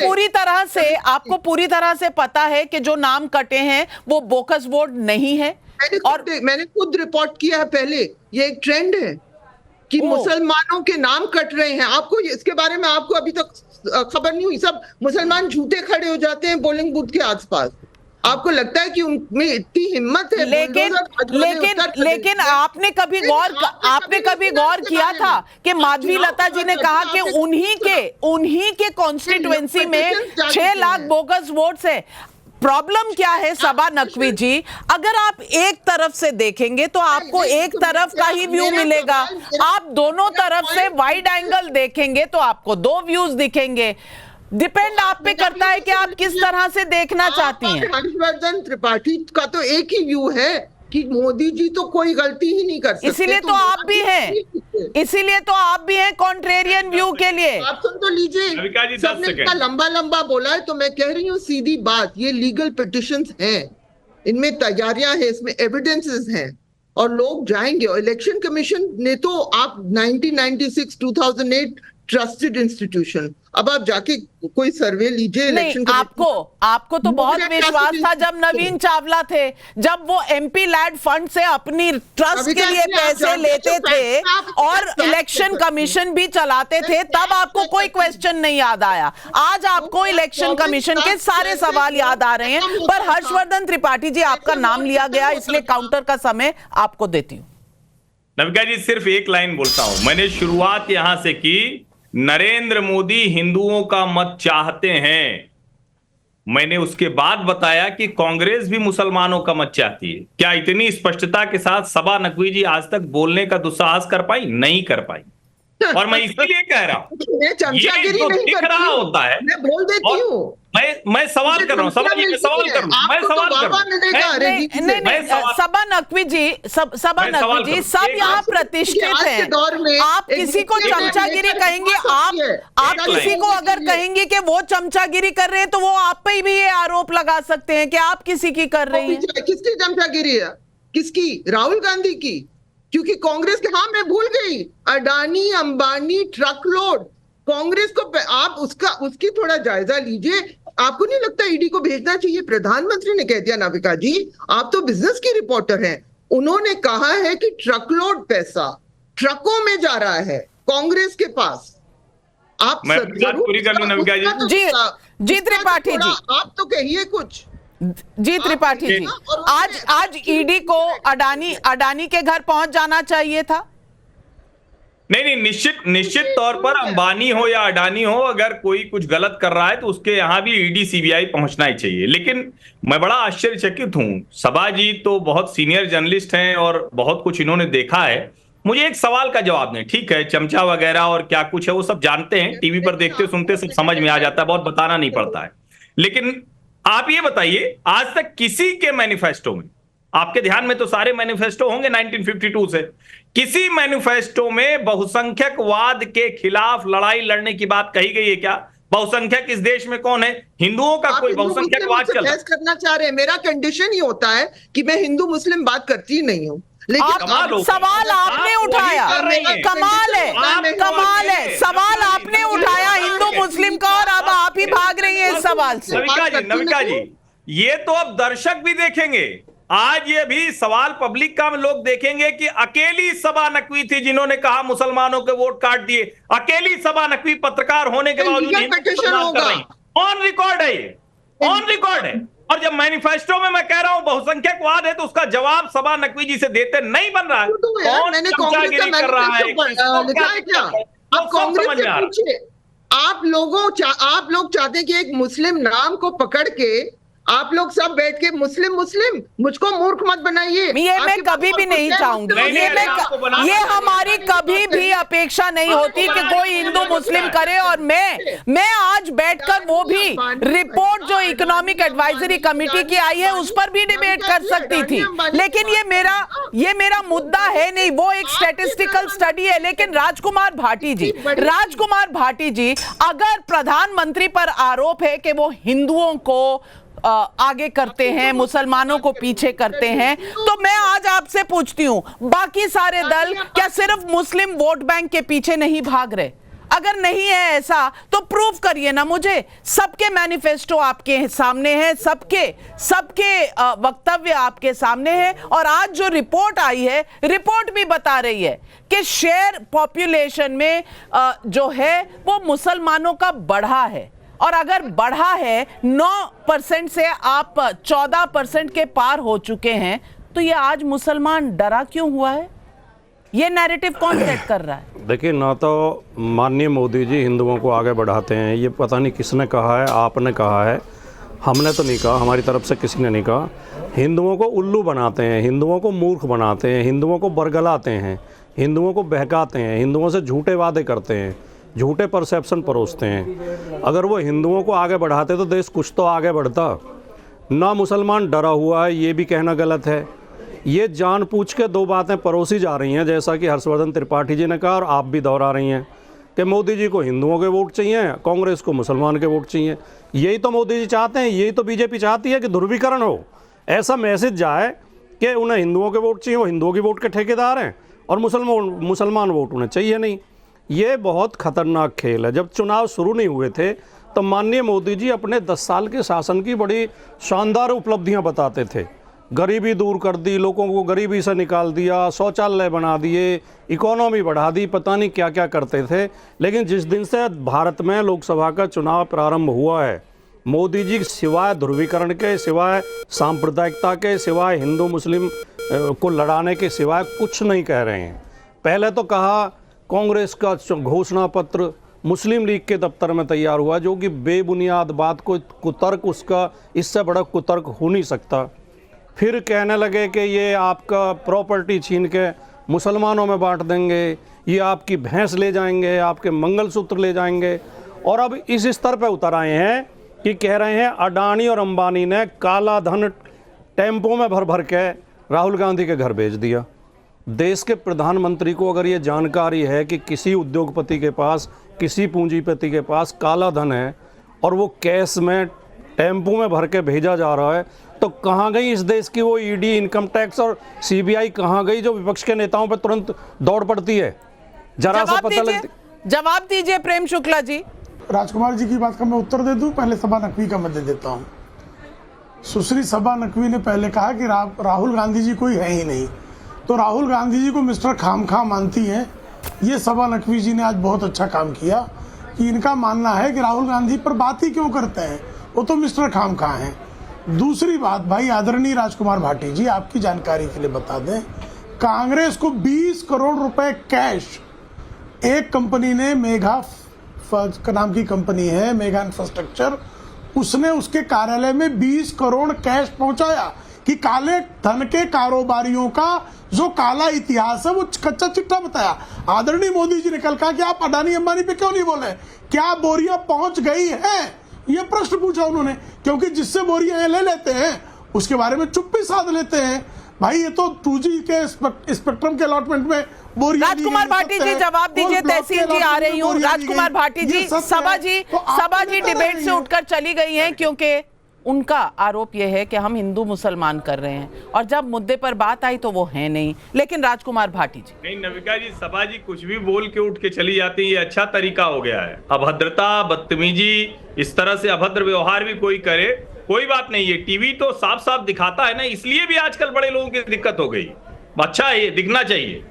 A: पूरी तरह से पता है कि जो नाम कटे हैं वो बोकस वोट नहीं है।
L: मैंने खुद रिपोर्ट किया है पहले, ये एक ट्रेंड है कि मुसलमानों के नाम कट रहे हैं। आपको इसके बारे में आपको अभी तक खबर नहीं हुई? सब मुसलमान झूठे खड़े हो जाते हैं पोलिंग बूथ के आसपास। आपको लगता है कि उनमें इतनी हिम्मत है?
A: लेकिन आपने कभी गौर किया था कि माधवी लता जी ने कहा कि उन्हीं के कॉन्स्टिट्यूएंसी में 6 लाख बोगस वोट्स है। प्रॉब्लम क्या है सबा नकवी जी, अगर आप एक तरफ से देखेंगे तो आपको एक तरफ का ही व्यू मिलेगा, आप दोनों तरफ से वाइड एंगल देखेंगे तो आपको 2 व्यूज दिखेंगे। डिपेंड आप पे करता है कि आप किस तरह से देखना चाहती हैं।
L: हर्षवर्धन त्रिपाठी का तो एक ही व्यू है कि मोदी जी तो कोई गलती ही नहीं कर सकते,
A: इसीलिए तो आप भी हैं कॉन्ट्रेरियन व्यू के लिए।
L: आप सुन तो लीजिए, सबने इतना लंबा बोला है, तो मैं कह रही हूँ सीधी बात, ये लीगल पिटिशंस हैं, इनमें तैयारियां हैं, इसमें एविडेंसेस हैं और लोग जाएंगे। और इलेक्शन कमीशन ने तो, आप 1996 2008 ट्रस्टेड इंस्टीट्यूशन, अब आप जाके कोई सर्वे लीजिए इलेक्शन।
A: आपको तो बहुत विश्वास था जब नवीन चावला थे, जब वो एमपी लैड फंड से अपनी ट्रस्ट के लिए पैसे लेते थे और इलेक्शन कमीशन भी चलाते थे, तब आपको कोई क्वेश्चन नहीं याद आया। आज आपको इलेक्शन कमीशन के सारे सवाल याद आ रहे हैं। पर हर्षवर्धन त्रिपाठी जी, आपका नाम लिया गया, इसलिए काउंटर का समय आपको देती हूं।
K: नविका जी, सिर्फ एक लाइन बोलता हूं। मैंने शुरुआत यहां से की, नरेंद्र मोदी हिंदुओं का मत चाहते हैं। मैंने उसके बाद बताया कि कांग्रेस भी मुसलमानों का मत चाहती है। क्या इतनी स्पष्टता के साथ सबा नकवी जी आज तक बोलने का दुस्साहस कर पाई? नहीं कर पाई। और मैं इसीलिए कह रहा हूं,
L: मैं चमचागिरी नहीं
K: दिख रहा होता है,
L: मैं बोल देती हूँ।
K: मैं सवाल कर रहा हूँ, सबा नकवी जी, सब यहाँ प्रतिष्ठित हैं। आप किसी को चमचागिरी कहेंगे, आप किसी को अगर कहेंगे कि वो चमचागिरी कर रहे हैं, तो वो आप पे भी ये आरोप लगा सकते हैं कि आप किसी की कर रही हैं।
L: किसकी चमचागिरी है? किसकी? राहुल गांधी की। क्योंकि कांग्रेस के, हाँ मैं भूल गई, अडानी अंबानी ट्रक लोड, कांग्रेस को आप उसकी थोड़ा जायजा लीजिए। आपको नहीं लगता ईडी को भेजना चाहिए? प्रधानमंत्री ने कह दिया, नाविका जी आप तो बिजनेस की रिपोर्टर हैं, उन्होंने कहा है कि ट्रकलोड पैसा ट्रकों में जा रहा है कांग्रेस के पास। आप
K: पूरी कर लूं नविका
A: जी त्रिपाठी जी,
L: आप तो कहिए कुछ।
A: जी त्रिपाठी जी, आज ईडी को अडानी के घर पहुंच जाना चाहिए था।
K: नहीं, निश्चित तौर पर अंबानी हो या अडानी हो, अगर कोई कुछ गलत कर रहा है तो उसके यहां भी ईडी सीबीआई पहुंचना ही चाहिए। लेकिन मैं बड़ा आश्चर्यचकित हूं, सबा जी तो बहुत सीनियर जर्नलिस्ट हैं और बहुत कुछ इन्होंने देखा है। मुझे एक सवाल का जवाब दें। ठीक है, चमचा वगैरह और क्या कुछ है वो सब जानते हैं, टीवी पर देखते सुनते सब समझ में आ जाता है, बहुत बताना नहीं पड़ता है। लेकिन आप ये बताइए, आज तक किसी के मैनिफेस्टो में, आपके ध्यान में तो सारे मैनिफेस्टो होंगे 1952 से, किसी मैनिफेस्टो में बहुसंख्यकवाद के खिलाफ लड़ाई लड़ने की बात कही गई है क्या? बहुसंख्यक इस देश में कौन है? हिंदुओं का कोई बहुसंख्यकवाद चल रहा है?
L: करना चाह रहे हैं। मेरा कंडीशन ही होता है कि मैं हिंदू मुस्लिम बात करती ही नहीं हूँ।
A: लेकिन सवाल आपने उठाया, कमाल है, सवाल आपने उठाया हिंदू मुस्लिम का और अब आप ही भाग रही हैं इस सवाल से।
K: नविका जी, ये तो अब दर्शक भी देखेंगे। आज ये भी सवाल पब्लिक का लोग देखेंगे कि अकेली सबा नकवी थी जिन्होंने कहा मुसलमानों के वोट काट दिए। अकेली सबा नकवी पत्रकार होने के बावजूद ऑन रिकॉर्ड है, ये ऑन रिकॉर्ड है। और जब मैनिफेस्टो में मैं कह रहा हूं बहुसंख्यकवाद है, तो उसका जवाब सबा नकवी जी से देते नहीं बन रहा है। कौन चमचागिरी कर रहा है?
L: आप कांग्रेस से पूछिए। आप लोग चाहते हैं कि एक मुस्लिम नाम को पकड़ के आप लोग सब बैठ के मुस्लिम मुझको मूर्ख मत बनाइए।
A: ये मैं कभी भी नहीं चाहूंगी, ये हमारी कभी भी अपेक्षा नहीं होती कि कोई हिंदू मुस्लिम करे। और मैं आज बैठकर वो भी रिपोर्ट जो इकोनॉमिक एडवाइजरी कमेटी की आई है उस पर भी डिबेट कर सकती थी, लेकिन ये मेरा मुद्दा है नहीं, वो एक स्टैटिस्टिकल स्टडी है। लेकिन राजकुमार भाटी जी, अगर प्रधानमंत्री पर आरोप है कि वो हिंदुओं को आगे करते हैं, मुसलमानों को पीछे करते हैं। तो मैं आज आपसे पूछती हूं, बाकी सारे दल क्या सिर्फ मुस्लिम वोट बैंक के पीछे नहीं भाग रहे? अगर नहीं है ऐसा तो प्रूव करिए ना मुझे। सबके मैनिफेस्टो आपके सामने है, सबके वक्तव्य आपके सामने है, और आज जो रिपोर्ट आई है, रिपोर्ट भी बता रही है कि शेयर पॉपुलेशन में जो है वो मुसलमानों का बढ़ा है, और अगर बढ़ा है 9% से आप 14% के पार हो चुके हैं, तो ये आज मुसलमान डरा क्यों हुआ है? ये नैरेटिव कौन सेट कर रहा है?
M: देखिए, ना तो माननीय मोदी जी हिंदुओं को आगे बढ़ाते हैं, ये पता नहीं किसने कहा है, आपने कहा है, हमने तो नहीं कहा, हमारी तरफ से किसी ने नहीं कहा। हिंदुओं को उल्लू बनाते हैं, हिंदुओं को मूर्ख बनाते हैं, हिंदुओं को बरगलाते हैं, हिंदुओं को बहकाते हैं, हिंदुओं से झूठे वादे करते हैं, झूठे परसेप्शन परोसते हैं। अगर वो हिंदुओं को आगे बढ़ाते तो देश कुछ तो आगे बढ़ता। ना मुसलमान डरा हुआ है, ये भी कहना गलत है। ये जानबूझ के दो बातें परोसी जा रही हैं, जैसा कि हर्षवर्धन त्रिपाठी जी ने कहा और आप भी दोहरा रही हैं कि मोदी जी को हिंदुओं के वोट चाहिए, कांग्रेस को मुसलमान के वोट चाहिए। यही तो मोदी जी चाहते हैं, यही तो बीजेपी चाहती है कि ध्रुवीकरण हो, ऐसा मैसेज जाए कि उन्हें हिंदुओं के वोट चाहिए, वो हिंदुओं की वोट के ठेकेदार हैं, और मुसलमान वोट उन्हें चाहिए नहीं। ये बहुत खतरनाक खेल है। जब चुनाव शुरू नहीं हुए थे तो माननीय मोदी जी अपने 10 साल के शासन की बड़ी शानदार उपलब्धियां बताते थे। गरीबी दूर कर दी, लोगों को गरीबी से निकाल दिया, शौचालय बना दिए, इकोनॉमी बढ़ा दी, पता नहीं क्या क्या करते थे। लेकिन जिस दिन से भारत में लोकसभा का चुनाव प्रारंभ हुआ है, मोदी जी सिवाय ध्रुवीकरण के, सिवाय सांप्रदायिकता के, सिवाय हिंदू मुस्लिम को लड़ाने के सिवाय कुछ नहीं कह रहे हैं। पहले तो कहा कांग्रेस का घोषणा पत्र मुस्लिम लीग के दफ्तर में तैयार हुआ, जो कि बेबुनियाद बात, को कुतर्क, उसका इससे बड़ा कुतर्क हो नहीं सकता। फिर कहने लगे कि ये आपका प्रॉपर्टी छीन के मुसलमानों में बांट देंगे, ये आपकी भैंस ले जाएंगे, आपके मंगलसूत्र ले जाएंगे, और अब इस स्तर पे उतर आए हैं कि कह रहे हैं अडानी और अंबानी ने काला धन टेम्पो में भर भर के राहुल गांधी के घर भेज दिया। देश के प्रधानमंत्री को अगर ये जानकारी है कि किसी उद्योगपति के पास, किसी पूंजीपति के पास काला धन है और वो कैश में टेम्पो में भर के भेजा जा रहा है, तो कहाँ गई इस देश की वो ईडी, इनकम टैक्स और सीबीआई कहाँ गई जो विपक्ष के नेताओं पर तुरंत दौड़ पड़ती है? जरा सा पता लगती।
A: जवाब दीजिए प्रेम शुक्ला जी।
I: राजकुमार जी की बात का मैं उत्तर दे दूं, पहले सबा नकवी का मैं दे देता हूं। सुश्री सबा नकवी ने पहले कहा कि राहुल गांधी जी कोई है ही नहीं, तो राहुल गांधी जी को मिस्टर खामखा मानती हैं। ये सबा नकवी जी ने आज बहुत अच्छा काम किया कि इनका मानना है कि राहुल गांधी पर बात ही क्यों करते हैं, वो तो मिस्टर खामखा हैं। दूसरी बात, भाई आदरणीय राजकुमार भाटी जी, आपकी जानकारी के लिए बता दें, कांग्रेस को 20 करोड़ रुपए कैश एक कंपनी ने, मेगा नाम की कंपनी है, मेगा इंफ्रास्ट्रक्चर, उसने उसके कार्यालय में 20 करोड़ कैश पहुंचाया कि काले धन के कारोबारियों का जो काला इतिहास है वो कच्चा चिट्ठा बताया। आदरणीय मोदी जी ने कल कहा कि आप अडानी अंबानी पे क्यों नहीं बोले, क्या बोरियां पहुंच गई हैं, ये प्रश्न पूछा उन्होंने, क्योंकि जिससे बोरियां ले लेते हैं उसके बारे में चुप्पी साध लेते हैं। भाई ये तो 2G के स्पेक्ट्रम के अलॉटमेंट में बोरियां।
A: राजकुमार भाटी जी जवाब दीजिए। तहसील जी आ रही हूँ। राजकुमार भाटी जी, सभा जी डिबेट से उठकर चली गई हैं क्योंकि उनका आरोप यह है कि हम हिंदू मुसलमान कर रहे हैं, और जब मुद्दे पर बात आई तो वो है नहीं। लेकिन राजकुमार भाटी जी,
K: नहीं नविका जी, सभा जी कुछ भी बोल के उठ के चली जाती है, ये अच्छा तरीका हो गया है। अभद्रता, बदतमीजी, इस तरह से अभद्र व्यवहार भी कोई करे, कोई बात नहीं है। टीवी तो साफ साफ दिखाता है ना, इसलिए भी आजकल बड़े लोगों की दिक्कत हो गई। अच्छा है, ये दिखना चाहिए।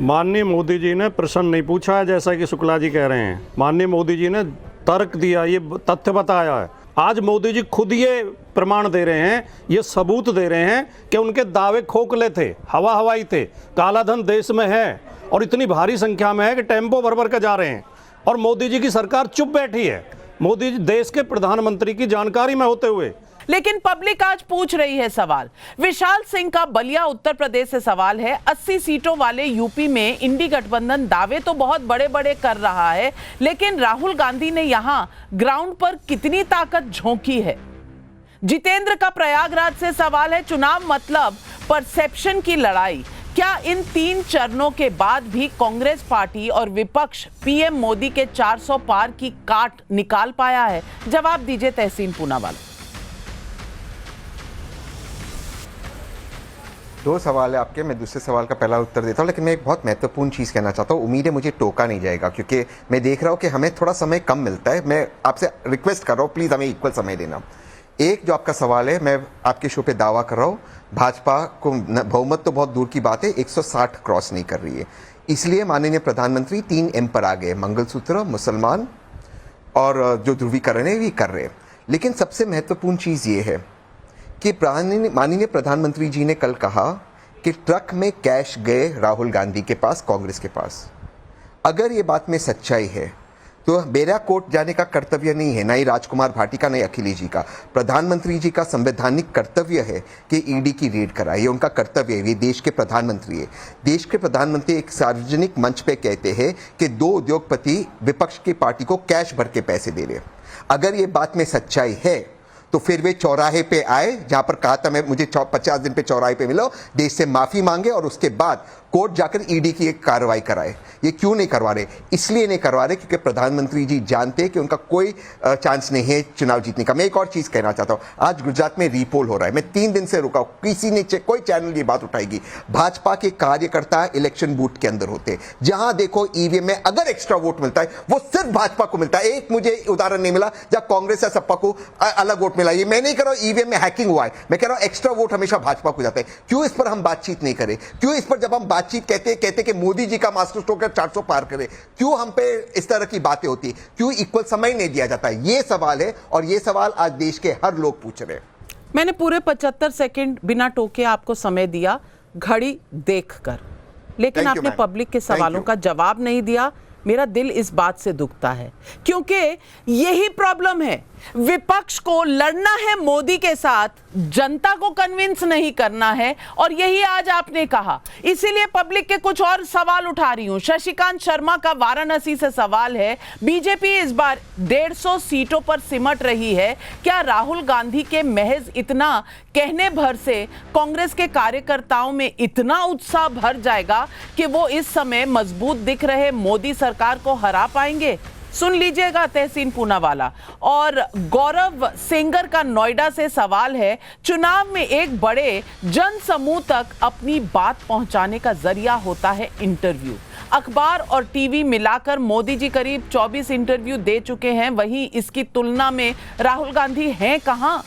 M: माननीय मोदी जी ने प्रश्न नहीं पूछा है, जैसा कि शुक्ला जी कह रहे हैं। माननीय मोदी जी ने तर्क दिया, ये तथ्य बताया है। आज मोदी जी खुद ये प्रमाण दे रहे हैं, ये सबूत दे रहे हैं कि उनके दावे खोखले थे, हवा हवाई थे। काला धन देश में है और इतनी भारी संख्या में है कि टेम्पो भर भर के जा रहे हैं, और मोदी जी की सरकार चुप बैठी है, मोदी जी देश के प्रधानमंत्री की जानकारी में होते हुए।
A: लेकिन पब्लिक आज पूछ रही है सवाल। विशाल सिंह का बलिया उत्तर प्रदेश से सवाल है। 80 सीटों वाले यूपी में इंडी गठबंधन दावे तो बहुत बड़े बड़े कर रहा है, लेकिन राहुल गांधी ने यहां ग्राउंड पर कितनी ताकत झोंकी है? जितेंद्र का प्रयागराज से सवाल है। चुनाव मतलब परसेप्शन की लड़ाई। क्या इन 3 चरणों के बाद भी कांग्रेस पार्टी और विपक्ष पीएम मोदी के 400 पार की काट निकाल पाया है? जवाब दीजिए तहसीन पूनावाला।
J: दो सवाल है आपके, मैं दूसरे सवाल का पहला उत्तर देता हूँ, लेकिन मैं एक बहुत महत्वपूर्ण चीज़ कहना चाहता हूँ। उम्मीद है मुझे टोका नहीं जाएगा, क्योंकि मैं देख रहा हूँ कि हमें थोड़ा समय कम मिलता है। मैं आपसे रिक्वेस्ट कर रहा हूँ, प्लीज़ हमें इक्वल समय देना। एक जो आपका सवाल है, मैं आपके शो पे दावा कर रहा हूँ, भाजपा को बहुमत तो बहुत दूर की बात है, 160 क्रॉस नहीं कर रही है। इसलिए माननीय प्रधानमंत्री 3M पर आ गए, मंगलसूत्र, मुसलमान और जो ध्रुवीकरण है भी कर रहे हैं। लेकिन सबसे महत्वपूर्ण चीज़ ये है कि माननीय प्रधानमंत्री जी ने कल कहा कि ट्रक में कैश गए राहुल गांधी के पास, कांग्रेस के पास। अगर ये बात में सच्चाई है तो मेरा कोर्ट जाने का कर्तव्य नहीं है, ना ही राजकुमार भाटी का, ना ही अखिलेश जी का। प्रधानमंत्री जी का संवैधानिक कर्तव्य है कि ईडी की रेड कराए, ये उनका कर्तव्य है। ये देश के प्रधानमंत्री है। देश के प्रधानमंत्री एक सार्वजनिक मंच पे कहते हैं कि 2 उद्योगपति विपक्ष की पार्टी को कैश भर के पैसे दे रहे। अगर ये बात में सच्चाई है तो फिर वे चौराहे पे आए, जहां पर कहा था मैं मुझे 50 दिन पे चौराहे पे मिलो, देश से माफी मांगे और उसके बाद कोर्ट जाकर ईडी की एक कार्रवाई कराए। ये क्यों नहीं करवा रहे? इसलिए नहीं करवा रहे क्योंकि प्रधानमंत्री जी जानते हैं कि उनका कोई चांस नहीं है चुनाव जीतने का। मैं एक और चीज कहना चाहता हूं, आज गुजरात में रीपोल हो रहा है, मैं 3 दिन से रुका हूं, किसी ने कोई चैनल ये बात उठाएगी। भाजपा के कार्यकर्ता इलेक्शन बूथ के अंदर होते, जहां देखो ईवीएम में अगर एक्स्ट्रा वोट मिलता है वो सिर्फ भाजपा को मिलता है। एक मुझे उदाहरण नहीं मिला जहां कांग्रेस या सपा को अलग वोट मिला। ये मैं नहीं कह रहा हूं ईवीएम में हैकिंग हुआ है, मैं कह रहा हूं एक्स्ट्रा वोट हमेशा भाजपा को जाता है। क्यों इस पर हम बातचीत नहीं करें? क्यों इस पर जब हम बातचीत कहते कि मोदी जी का मास्टर स्ट्रोक 400 पार करे, क्यों हम पे इस तरह की बातें होती है? क्यों इक्वल समय नहीं दिया जाता है? ये सवाल है, और ये सवाल आज देश के हर लोग पूछ रहे हैं।
A: मैंने पूरे 75 सेकंड बिना टोके आपको समय दिया, घड़ी देखकर, लेकिन आपने पब्लिक के सवालों का जवाब नहीं दिया। मेरा दिल इस बात से दुखता है, क्योंकि यही प्रॉब्लम है। विपक्ष को लड़ना है मोदी के साथ, जनता को कन्विंस नहीं करना है, और यही आज आपने कहा। इसीलिए पब्लिक के कुछ और सवाल उठा रही हूं। शशिकांत शर्मा का वाराणसी से सवाल है, बीजेपी इस बार 150 सीटों पर सिमट रही है, क्या राहुल गांधी के महज इतना कहने भर से कांग्रेस के कार्यकर्ताओं में इतना उत्साह भर जाएगा कि वो इस समय मजबूत दिख रहे मोदी सरकार को हरा पाएंगे? सुन लीजिएगा तहसीन पूनावाला। और गौरव सेंगर का नोएडा से सवाल है, चुनाव में एक बड़े जन समूह तक अपनी बात पहुंचाने का जरिया होता है इंटरव्यू। अखबार और टीवी मिलाकर मोदी जी करीब 24 इंटरव्यू दे चुके हैं, वहीं इसकी तुलना में राहुल गांधी हैं कहां?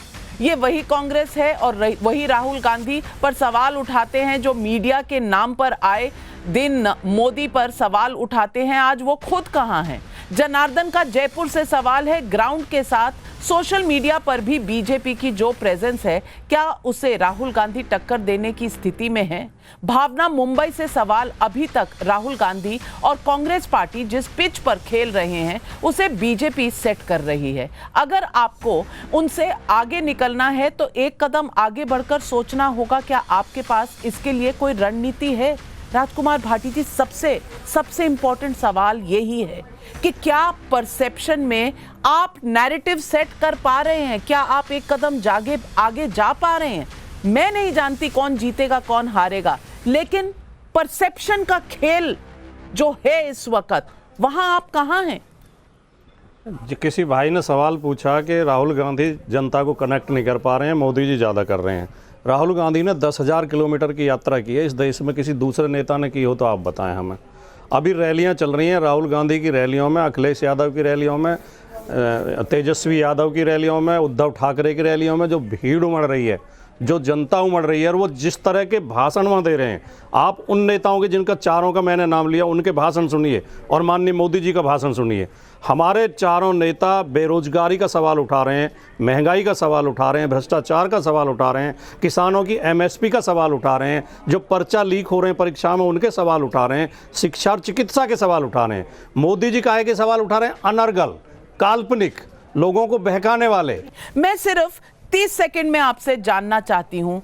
A: ये वही कांग्रेस है और वही राहुल गांधी पर सवाल उठाते हैं जो मीडिया के नाम पर आए दिन मोदी पर सवाल उठाते हैं। आज वो खुद कहां हैं? जनार्दन का जयपुर से सवाल है, ग्राउंड के साथ सोशल मीडिया पर भी बीजेपी की जो प्रेजेंस है, क्या उसे राहुल गांधी टक्कर देने की स्थिति में है? भावना मुंबई से सवाल, अभी तक राहुल गांधी और कांग्रेस पार्टी जिस पिच पर खेल रहे हैं उसे बीजेपी सेट कर रही है। अगर आपको उनसे आगे निकलना है तो एक कदम आगे बढ़कर सोचना होगा, क्या आपके पास इसके लिए कोई रणनीति है? राजकुमार भाटी जी, सबसे इंपॉर्टेंट सवाल यही है कि क्या परसेप्शन में आप नैरेटिव सेट कर पा रहे हैं? क्या आप एक कदम आगे जा पा रहे हैं? मैं नहीं जानती कौन जीतेगा कौन हारेगा, लेकिन परसेप्शन का खेल जो है इस वक्त, वहां आप कहां हैं?
M: किसी भाई ने सवाल पूछा कि राहुल गांधी जनता को कनेक्ट नहीं कर पा रहे हैं, मोदी जी ज़्यादा कर रहे हैं। राहुल गांधी ने 10,000 किलोमीटर की यात्रा की है, इस देश में किसी दूसरे नेता ने की हो तो आप बताएं हमें। अभी रैलियां चल रही हैं राहुल गांधी की रैलियों में, अखिलेश यादव की रैलियों में, तेजस्वी यादव की रैलियों में, उद्धव ठाकरे की रैलियों में जो भीड़ उमड़ रही है, जो जनता उमड़ रही है, और वो जिस तरह के भाषण वहाँ दे रहे हैं, आप उन नेताओं के जिनका चारों का मैंने नाम लिया उनके भाषण सुनिए और माननीय मोदी जी का भाषण सुनिए। हमारे चारों नेता बेरोजगारी का सवाल उठा रहे हैं, महंगाई का सवाल उठा रहे हैं, भ्रष्टाचार का सवाल उठा रहे हैं, किसानों की एमएसपी का सवाल उठा रहे हैं, जो पर्चा लीक हो रहे हैं परीक्षा में उनके सवाल उठा रहे हैं, शिक्षा और चिकित्सा के सवाल उठा रहे हैं। मोदी जी काहे के सवाल उठा रहे हैं? अनर्गल, काल्पनिक, लोगों को बहकाने वाले।
A: मैं सिर्फ 30 सेकंड में आपसे जानना चाहती हूं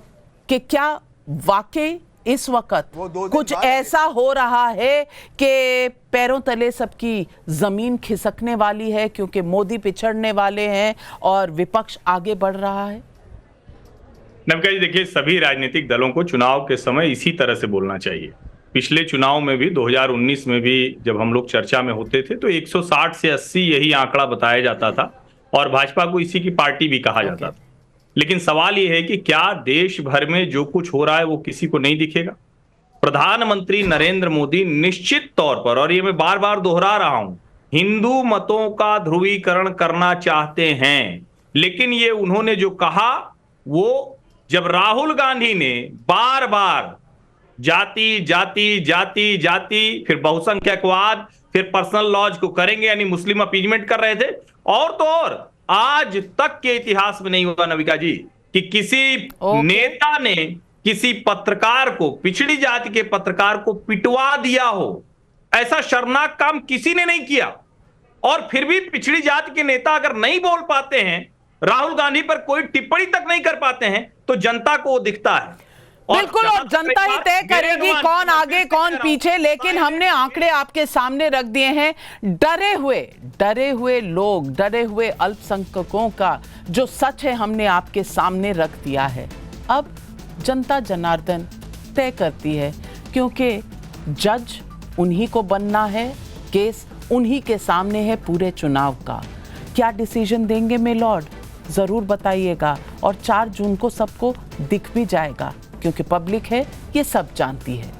A: कि क्या वाकई इस वक्त कुछ ऐसा हो रहा है कि पैरों तले सबकी जमीन खिसकने वाली है क्योंकि मोदी पिछड़ने वाले हैं और विपक्ष आगे बढ़ रहा है?
K: नवका जी, देखिए, सभी राजनीतिक दलों को चुनाव के समय इसी तरह से बोलना चाहिए। पिछले चुनाव में भी 2019 में भी जब हम लोग चर्चा में होते थे तो 160 से 80 यही आंकड़ा बताया जाता था और भाजपा को इसी की पार्टी भी कहा जाता था। लेकिन सवाल यह है कि क्या देश भर में जो कुछ हो रहा है वो किसी को नहीं दिखेगा? प्रधानमंत्री नरेंद्र मोदी निश्चित तौर पर, और ये मैं बार बार दोहरा रहा हूं, हिंदू मतों का ध्रुवीकरण करना चाहते हैं। लेकिन ये उन्होंने जो कहा, वो जब राहुल गांधी ने बार बार जाति जाति जाति जाति, फिर बहुसंख्यकवाद, फिर पर्सनल लॉज को करेंगे यानी मुस्लिम अपीजमेंट कर रहे थे, और तो और आज तक के इतिहास में नहीं हुआ नविका जी कि किसी नेता ने किसी पत्रकार को, पिछड़ी जाति के पत्रकार को पिटवा दिया हो। ऐसा शर्मनाक काम किसी ने नहीं किया। और फिर भी पिछड़ी जाति के नेता अगर नहीं बोल पाते हैं, राहुल गांधी पर कोई टिप्पणी तक नहीं कर पाते हैं, तो जनता को वो दिखता है।
A: बिल्कुल, और जनता ही तय करेगी कौन आगे कौन पीछे। लेकिन हमने आंकड़े आपके सामने रख दिए हैं। डरे हुए लोग, डरे हुए अल्पसंख्यकों का जो सच है हमने आपके सामने रख दिया है। अब जनता जनार्दन तय करती है, क्योंकि जज उन्हीं को बनना है, केस उन्हीं के सामने है पूरे चुनाव का। क्या डिसीजन देंगे मेलॉर्ड, जरूर बताइएगा। और 4 जून को सबको दिख भी जाएगा, क्योंकि पब्लिक है, ये सब जानती है।